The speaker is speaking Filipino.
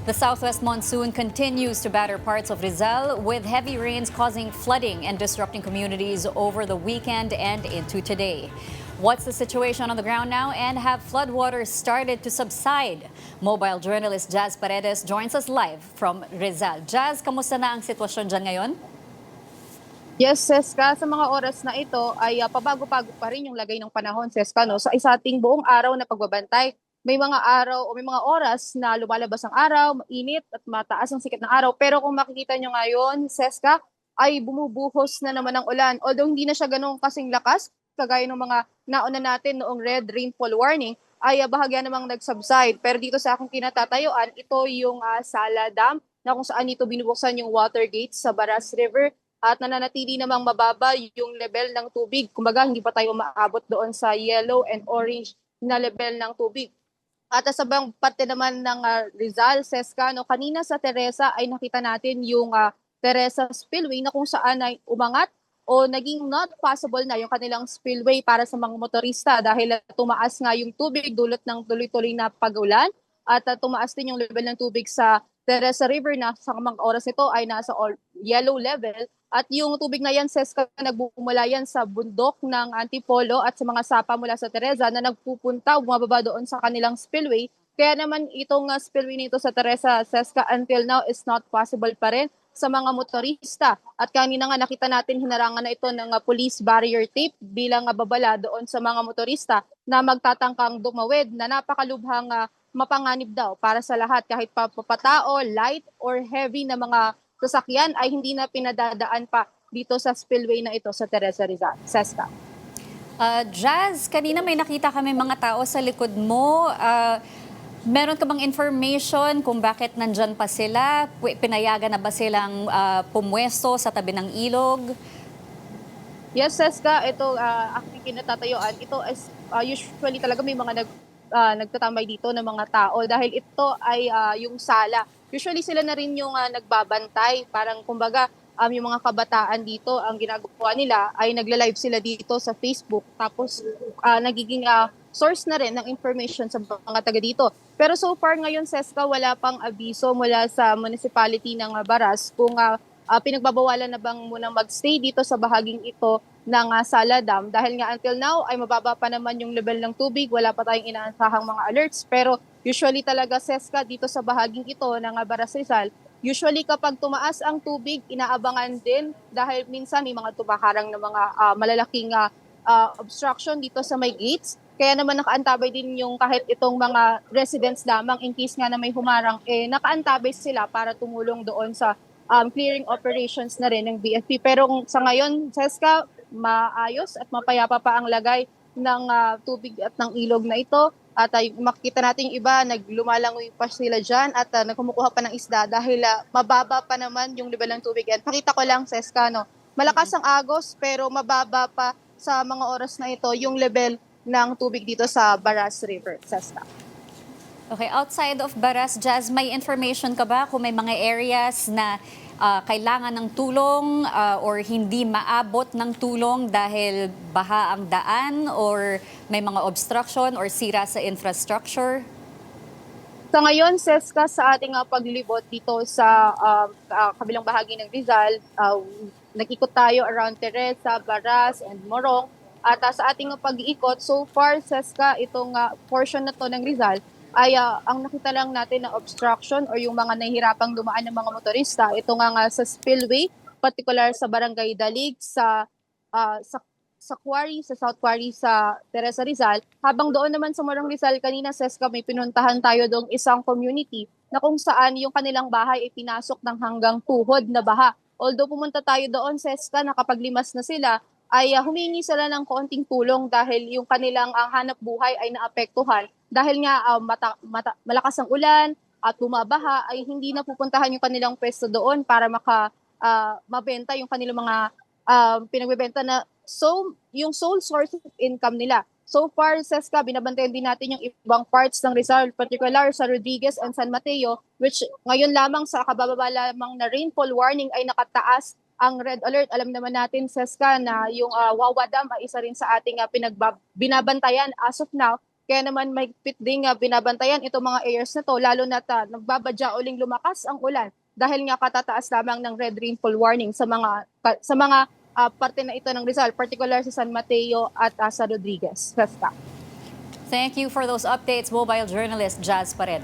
The southwest monsoon continues to batter parts of Rizal with heavy rains causing flooding and disrupting communities over the weekend and into today. What's the situation on the ground now and have floodwaters started to subside? Mobile journalist Jazz Paredes joins us live from Rizal. Jazz, kamusta na ang sitwasyon dyan ngayon? Yes, Seska, sa mga oras na ito ay pabago-bago pa rin yung lagay ng panahon, Seska, no? Sa isa ating buong araw na pagbabantay, may mga araw o may mga oras na lumalabas ang araw, mainit at mataas ang sikat ng araw. Pero kung makikita nyo ngayon, Seska, ay bumubuhos na naman ang ulan. Although hindi na siya ganun kasing lakas, kagaya ng mga nauna natin noong red rainfall warning, ay bahagya namang nag-subside. Pero dito sa aking kinatatayuan, ito yung Sala Dam na kung saan ito binubuksan yung water gates sa Baras River at nananatili namang mababa yung level ng tubig. Kumbaga, hindi pa tayo maabot doon sa yellow and orange na level ng tubig. At sa bang parte naman ng Rizal, Seska, no, kanina sa Teresa ay nakita natin yung Teresa Spillway na kung saan ay umangat o naging not possible na yung kanilang spillway para sa mga motorista dahil tumaas nga yung tubig dulot ng tuloy-tuloy na pag-ulan at tumaas din yung level ng tubig sa Teresa River na sa mga oras nito ay nasa yellow level. At yung tubig na yan, Seska, nagbumula yan sa bundok ng Antipolo at sa mga sapa mula sa Teresa na nagpupunta, bumababa doon sa kanilang spillway. Kaya naman itong spillway nito sa Teresa, Seska, until now is not possible pa rin sa mga motorista. At kanina nga nakita natin hinarangan na ito ng police barrier tape bilang babala doon sa mga motorista na magtatangkang dumawid na napakalubhang mapanganib daw para sa lahat kahit papatao, light or heavy na mga sasakyan ay hindi na pinadadaan pa dito sa spillway na ito sa Teresa Rizal. Seska. Jazz, kanina may nakita kami mga tao sa likod mo. Meron ka bang information kung bakit nandyan pa sila? Pinayagan na ba silang pumwesto sa tabi ng ilog? Yes, Seska, ito aking kinatatayuan. Ito is usually talaga may mga nagtatambay dito ng mga tao dahil ito ay yung sala. Usually sila na rin yung nagbabantay. Parang kumbaga yung mga kabataan dito, ang ginagawa nila ay nagla-live sila dito sa Facebook. Tapos nagiging source na rin ng information sa mga taga dito. Pero so far ngayon, Seska, wala pang abiso mula sa municipality ng Baras kung pinagbabawalan na bang munang magstay dito sa bahaging ito ng Sala Dam dahil nga until now ay mababa pa naman yung level ng tubig, wala pa tayong inaasahang mga alerts. Pero usually talaga, Seska, dito sa bahaging ito ng Baras Rizal, usually kapag tumaas ang tubig, inaabangan din dahil minsan may mga tumaharang na mga malalaking obstruction dito sa may gates. Kaya naman nakaantabay din yung kahit itong mga residents lamang in case nga na may humarang, nakaantabay sila para tumulong doon sa clearing operations na rin ng BFP. Pero sa ngayon, Seska, maayos at mapayapa pa ang lagay ng tubig at ng ilog na ito. At makikita natin yung iba, naglumalangoy pa sila dyan at nagkumukuha pa ng isda dahil mababa pa naman yung level ng tubig. At pakita ko lang, Seska, no, malakas ang agos pero mababa pa sa mga oras na ito yung level ng tubig dito sa Baras River, Seska. Okay, outside of Baras, Jazz, may information ka ba kung may mga areas na kailangan ng tulong or hindi maabot ng tulong dahil baha ang daan or may mga obstruction or sira sa infrastructure? Sa ngayon, Seska, sa ating paglibot dito sa kabilang bahagi ng Rizal, nag-ikot tayo around Teresa, Baras, and Morong. At sa ating pag-iikot, so far, Seska, itong portion na to ng Rizal, ay ang nakita lang natin na obstruction or yung mga nahihirapang dumaan ng mga motorista, ito nga sa spillway, particular sa Barangay Dalig, sa Quarry, sa South Quarry, sa Teresa Rizal. Habang doon naman sa Morong Rizal, kanina, Seska, may pinuntahan tayo doong isang community na kung saan yung kanilang bahay ay pinasok ng hanggang tuhod na baha. Although pumunta tayo doon, Seska, nakapaglimas na sila, ay humingi sila ng konting tulong dahil yung kanilang hanap buhay ay naapektuhan. Dahil nga malakas ang ulan at bumabaha, ay hindi na pupuntahan yung kanilang pwesto doon para mabenta yung kanilang mga pinagbebenta na yung sole source of income nila. So far, Seska, binabantayan din natin yung ibang parts ng Rizal, particular sa Rodriguez and San Mateo, which ngayon lamang sa kabababa lamang na rainfall warning ay nakataas ang red alert. Alam naman natin, Seska, na yung Wawa Dam ay isa rin sa ating binabantayan as of now Kaya naman may ding binabantayan itong mga areas na to, lalo na nagbabadya uling lumakas ang ulan dahil nga katataas lamang ng red rainfall warning sa mga parte na ito ng Rizal, particular sa San Mateo at sa Rodriguez. Seska. Thank you for those updates, mobile journalist Jazz Paredes.